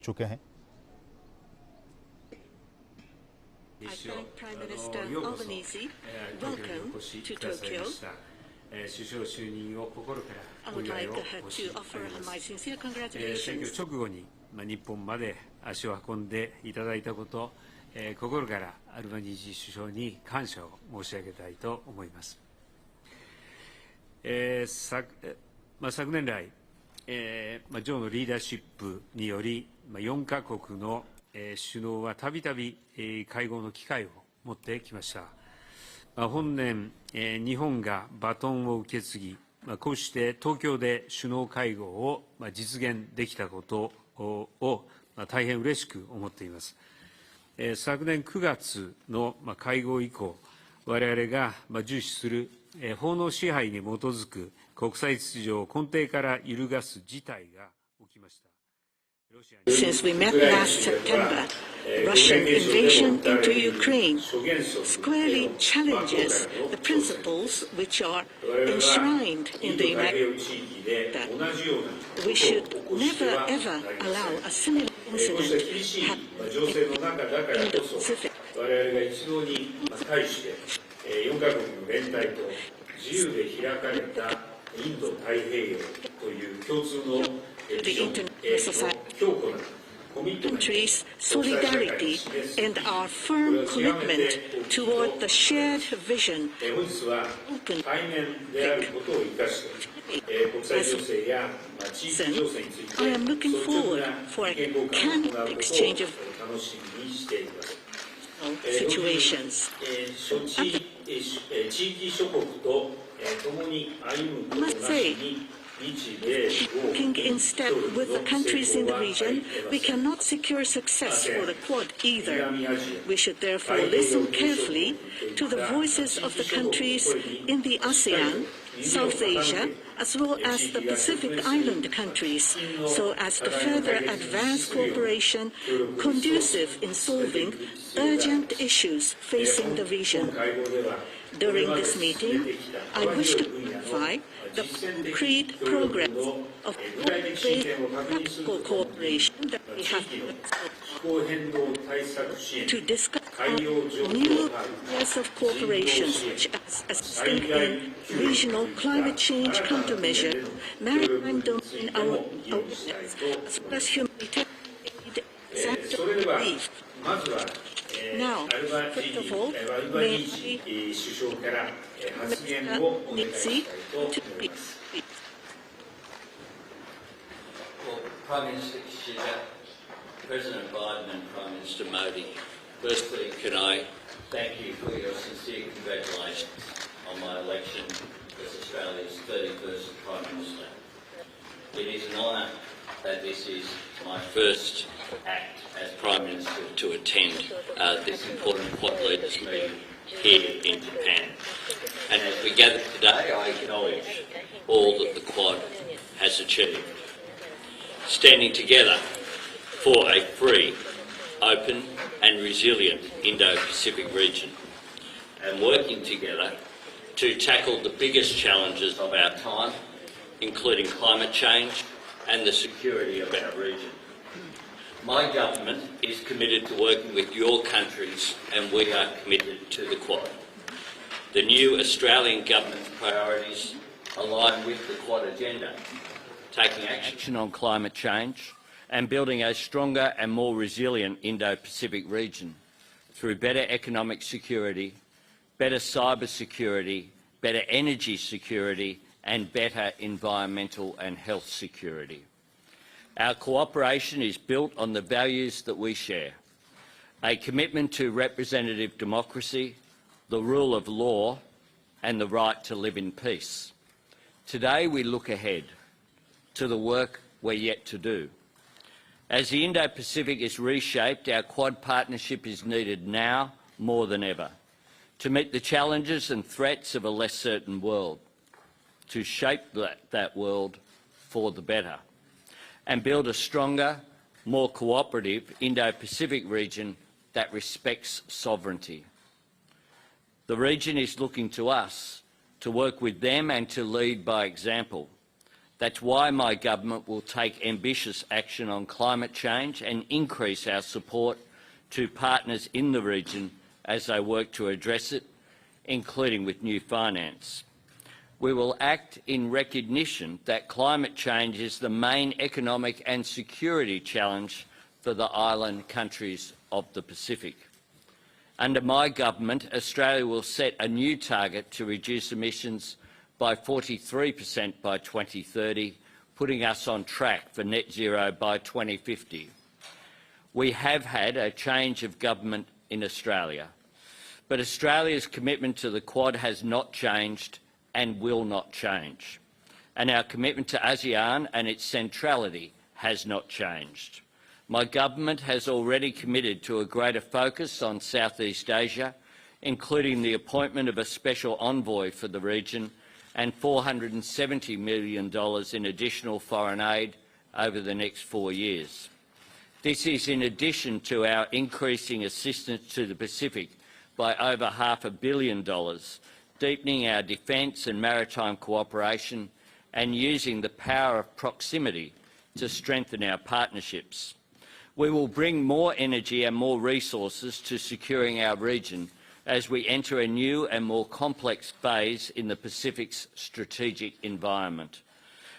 चुके हैं। I thank Prime Minister Albanese. Welcome to Tokyo. I would like to offer my sincere congratulations. 選挙直後に日本まで足を運んでいただいたこと、心からアルバニージー首相に感謝を申し上げたいと思います。昨年来、ジョーのリーダーシップにより、4カ国の首脳はたびたび会合の機会を持ってきました。本年、日本がバトンを受け継ぎ、こうして東京で首脳会合を実現できたことを大変嬉しく思っています。昨年9月の会合以降、我々が重視する法の支配に基づく国際秩序を根底から揺るがす事態が起きました。Since we met last September, Russian invasion into Ukraine squarely challenges the principles which are enshrined in the United States. We should never ever allow a similar incident to happen in the Indo-Pacific. 4カ国の連帯と自由で開かれたインド太平洋という共通のビジョン、強固なコミットメント、 countries' solidarity and our firm commitment toward the shared vision. 本日は対面であることを生かして国際情勢や地域情勢について I am looking forward for a candid exchange of 楽しみにしています。 situations. 地域諸国と共に歩むことなしに Keeping in step with the countries in the region, we cannot secure success for the Quad either. We should therefore listen carefully to the voices of the countries in the ASEAN, South Asia, as well as the Pacific Island countries, so as to further advance cooperation conducive in solving urgent issues facing the region. During this meeting, I wish to clarify the concrete progress of practical cooperation that we have to discuss new areas of cooperation such as assisting in regional climate change countermeasure, maritime domain awareness, as well as humanitarian aid and relief. Now, first of all, may I to speak. Well, Prime Minister Kishida, President Biden and Prime Minister Modi, firstly, can I thank you for your sincere congratulations on my election as Australia's 31st Prime Minister. It is an honour that this is my first act as Prime Minister to attend this important Quad Leaders meeting here in Japan. And as we gather today, I acknowledge all that the Quad has achieved. Standing together for a free, open and resilient Indo-Pacific region, and working together to tackle the biggest challenges of our time, including climate change and the security of our region. My government is committed to working with your countries, and we are committed to the Quad. The new Australian government's priorities align with the Quad agenda, taking action on climate change and building a stronger and more resilient Indo-Pacific region through better economic security, better cyber security, better energy security and better environmental and health security. Our cooperation is built on the values that we share: a commitment to representative democracy, the rule of law and the right to live in peace. Today we look ahead to the work we're yet to do. As the Indo-Pacific is reshaped, our Quad partnership is needed now more than ever to meet the challenges and threats of a less certain world, to shape that world for the better, and build a stronger, more cooperative Indo-Pacific region that respects sovereignty. The region is looking to us to work with them and to lead by example. That's why my government will take ambitious action on climate change and increase our support to partners in the region as they work to address it, including with new finance. We will act in recognition that climate change is the main economic and security challenge for the island countries of the Pacific. Under my government, Australia will set a new target to reduce emissions by 43% by 2030, putting us on track for net zero by 2050. We have had a change of government in Australia, but Australia's commitment to the Quad has not changed and will not change. And our commitment to ASEAN and its centrality has not changed. My government has already committed to a greater focus on Southeast Asia, including the appointment of a special envoy for the region and $470 million in additional foreign aid over the next 4 years. This is in addition to our increasing assistance to the Pacific by over $500 million, deepening our defence and maritime cooperation and using the power of proximity to strengthen our partnerships. We will bring more energy and more resources to securing our region as we enter a new and more complex phase in the Pacific's strategic environment.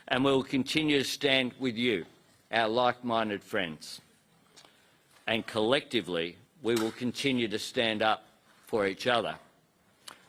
And we will continue to stand with you, our like-minded friends. And collectively, we will continue to stand up for each other.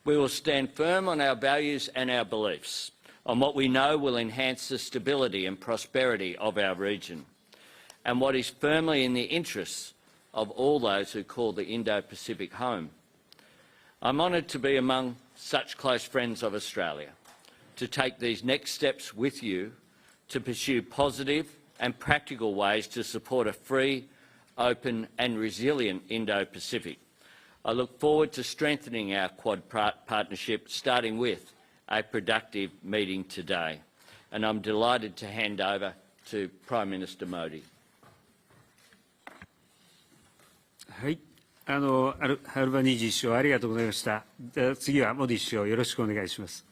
We will stand firm on our values and our beliefs, on what we know will enhance the stability and prosperity of our region, and what is firmly in the interests of all those who call the Indo-Pacific home. I'm honoured to be among such close friends of Australia, to take these next steps with you to pursue positive and practical ways to support a free, open and resilient Indo-Pacific. I look forward to strengthening our Quad partnership, starting with a productive meeting today. And I'm delighted to hand over to Prime Minister Modi. はい、アルバニージー首相ありがとうございました。次はモディ首相よろしくお願いします。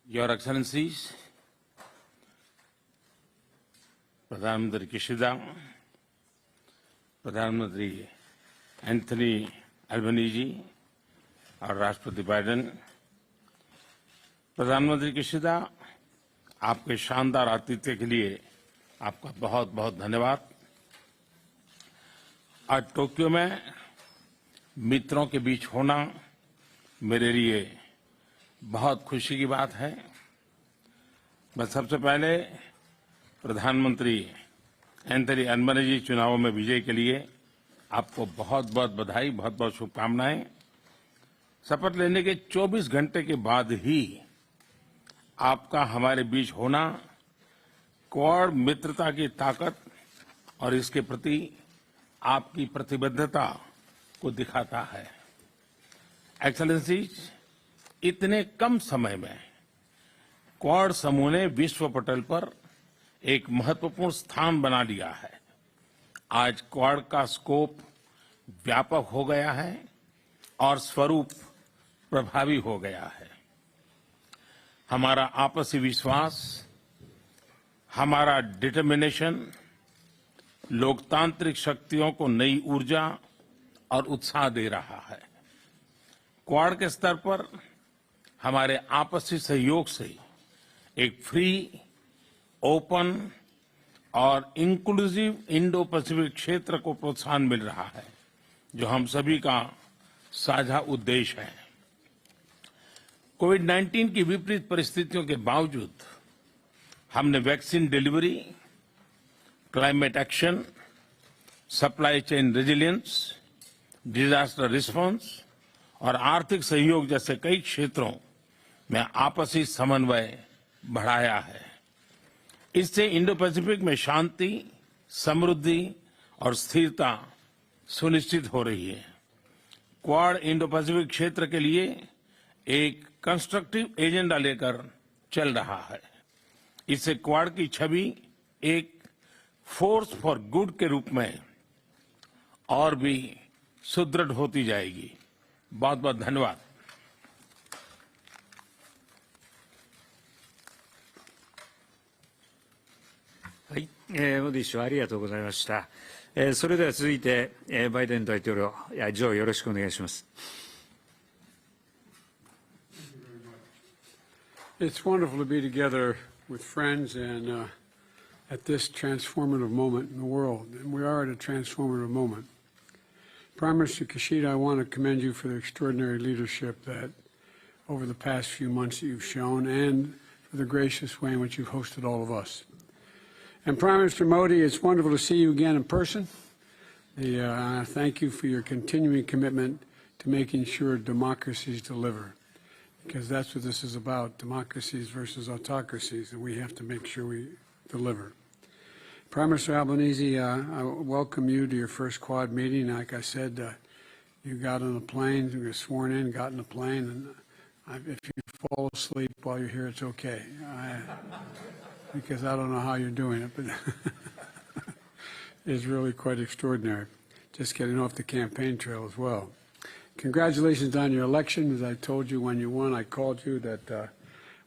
Your Excellencies, प्रधानमंत्री Kishida, प्रधानमंत्री Anthony Albanese और राष्ट्रपति Biden, प्रधानमंत्री Kishida, आपके शानदार आतिथ्य के लिए आपका बहुत बहुत धन्यवाद। आज टोक्यो में मित्रों के बीच होना मेरे लिए बहुत खुशी की बात है। मैं सबसे पहले प्रधानमंत्री एंथनी अल्बनीजी चुनावों में विजय के लिए आपको बहुत बहुत बधाई, बहुत बहुत शुभकामनाएं। शपथ लेने के 24 घंटे के बाद ही आपका हमारे बीच होना क्वाड मित्रता की ताकत और इसके प्रति आपकी प्रतिबद्धता को दिखाता है। एक्सेलेंसीज, इतने कम समय में क्वाड समूह ने विश्व पटल पर एक महत्वपूर्ण स्थान बना लिया है। आज क्वाड का स्कोप व्यापक हो गया है और स्वरूप प्रभावी हो गया है। हमारा आपसी विश्वास, हमारा डिटर्मिनेशन लोकतांत्रिक शक्तियों को नई ऊर्जा और उत्साह दे रहा है। क्वाड के स्तर पर हमारे आपसी सहयोग से एक फ्री, ओपन और इंक्लूसिव इंडो पैसिफिक क्षेत्र को प्रोत्साहन मिल रहा है, जो हम सभी का साझा उद्देश्य है। कोविड-19 की विपरीत परिस्थितियों के बावजूद हमने vaccine delivery, climate action, supply chain resilience, disaster response और आर्थिक सहयोग जैसे कई क्षेत्रों में आपसी समन्वय बढ़ाया है। इससे इंडो पैसिफिक में शांति, समृद्धि और स्थिरता सुनिश्चित हो रही है। क्वाड इंडो पैसिफिक क्षेत्र के लिए एक कंस्ट्रक्टिव एजेंडा लेकर चल रहा है। इससे क्वाड की छवि एक फोर्स फॉर गुड के रूप में और भी सुदृढ़ होती जाएगी। बहुत बहुत धन्यवाद। はい、モディ首相ありがとうございました。それでは続いて、バイデン大統領、ジョーよろしくお願いします。It's wonderful to be together with friends and at this transformative moment in the world. And we are at a transformative moment. Prime Minister Kishida, I want to commend you for the extraordinary leadership that over the past few months that you've shown and for the gracious way in which you've hosted all of us. And Prime Minister Modi, it's wonderful to see you again in person. Thank you for your continuing commitment to making sure democracies deliver, because that's what this is about, democracies versus autocracies, and we have to make sure we deliver. Prime Minister Albanese, I welcome you to your first Quad meeting. Like I said, you got on a plane, you were sworn in, got on a plane, and if you fall asleep while you're here, it's okay. Because I don't know how you're doing it, but it's really quite extraordinary. Just getting off the campaign trail as well. Congratulations on your election. As I told you when you won, I called you that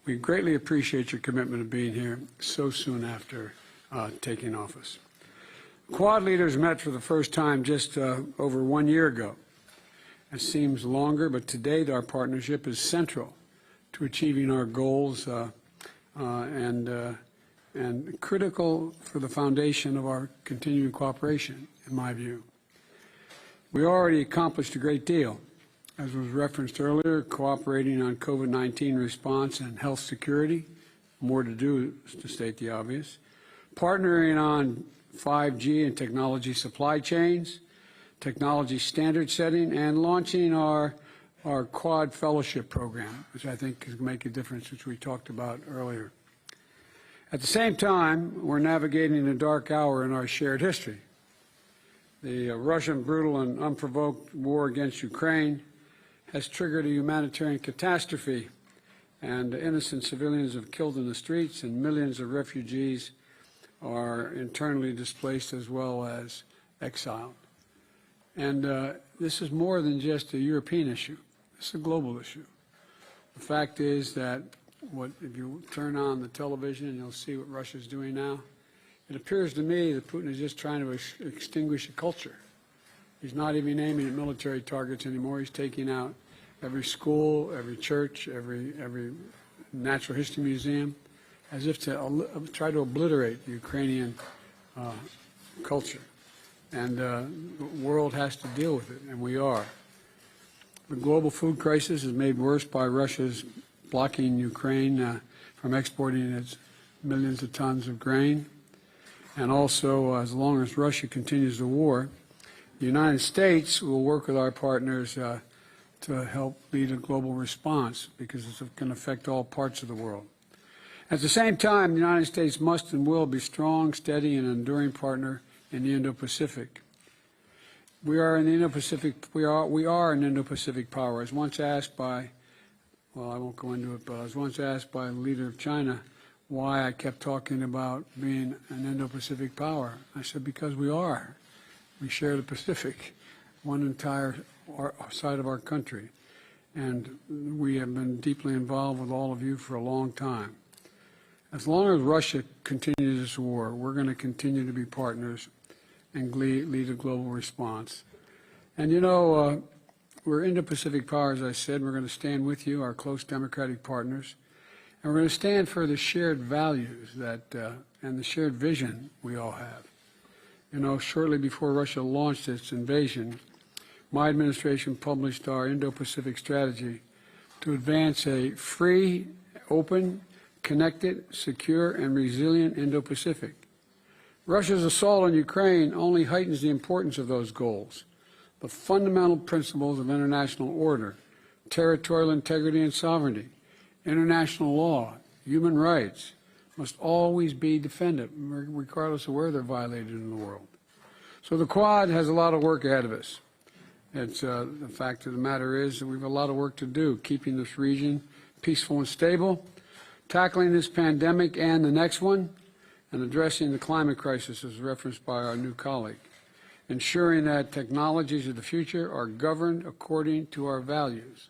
we greatly appreciate your commitment of being here so soon after taking office. Quad leaders met for the first time just over 1 year ago. It seems longer, but to date our partnership is central to achieving our goals and critical for the foundation of our continuing cooperation, in my view. We already accomplished a great deal, as was referenced earlier, cooperating on COVID-19 response and health security, more to do, to state the obvious, partnering on 5G and technology supply chains, technology standard setting, and launching our Quad Fellowship Program, which I think can make a difference, which we talked about earlier. At the same time, we're navigating a dark hour in our shared history. The Russian brutal and unprovoked war against Ukraine has triggered a humanitarian catastrophe, and innocent civilians have killed in the streets, and millions of refugees are internally displaced as well as exiled. And this is more than just a European issue. It's a global issue. The fact is that if you turn on the television and you'll see what Russia's doing now, it appears to me that Putin is just trying to extinguish a culture. He's not even aiming at military targets anymore. He's taking out every school, every church, every natural history museum, as if to try to obliterate the Ukrainian culture. And the world has to deal with it, and we are. The global food crisis is made worse by Russia's blocking Ukraine from exporting its millions of tons of grain. And also, as long as Russia continues the war, the United States will work with our partners to help lead a global response, because it's going to affect all parts of the world. At the same time, the United States must and will be a strong, steady, and enduring partner in the Indo-Pacific. We are in the Indo-Pacific. We are an Indo-Pacific power. I was once asked by, well, I won't go into it, but I was once asked by the leader of China why I kept talking about being an Indo-Pacific power. I said, because we are. We share the Pacific, one entire side of our country. And we have been deeply involved with all of you for a long time. As long as Russia continues this war, we're going to continue to be partners and lead a global response. And you know, we're Indo-Pacific power, as I said. We're going to stand with you, our close democratic partners. And we're going to stand for the shared values and the shared vision we all have. You know, shortly before Russia launched its invasion, my administration published our Indo-Pacific strategy to advance a free, open, connected, secure, and resilient Indo-Pacific. Russia's assault on Ukraine only heightens the importance of those goals. The fundamental principles of international order, territorial integrity and sovereignty, international law, human rights, must always be defended, regardless of where they're violated in the world. So the Quad has a lot of work ahead of us. It's, the fact of the matter is that we have a lot of work to do, keeping this region peaceful and stable, tackling this pandemic and the next one, and addressing the climate crisis as referenced by our new colleague. ensuring that technologies of the future are governed according to our values,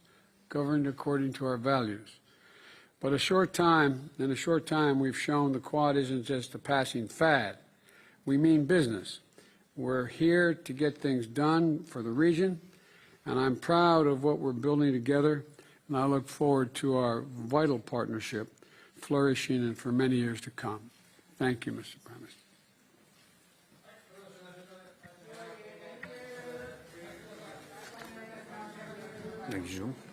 But in a short time, we've shown the Quad isn't just a passing fad. We mean business. We're here to get things done for the region, and I'm proud of what we're building together, and I look forward to our vital partnership flourishing and for many years to come. Thank you, Mr. Prime Minister. Thank you, Joe.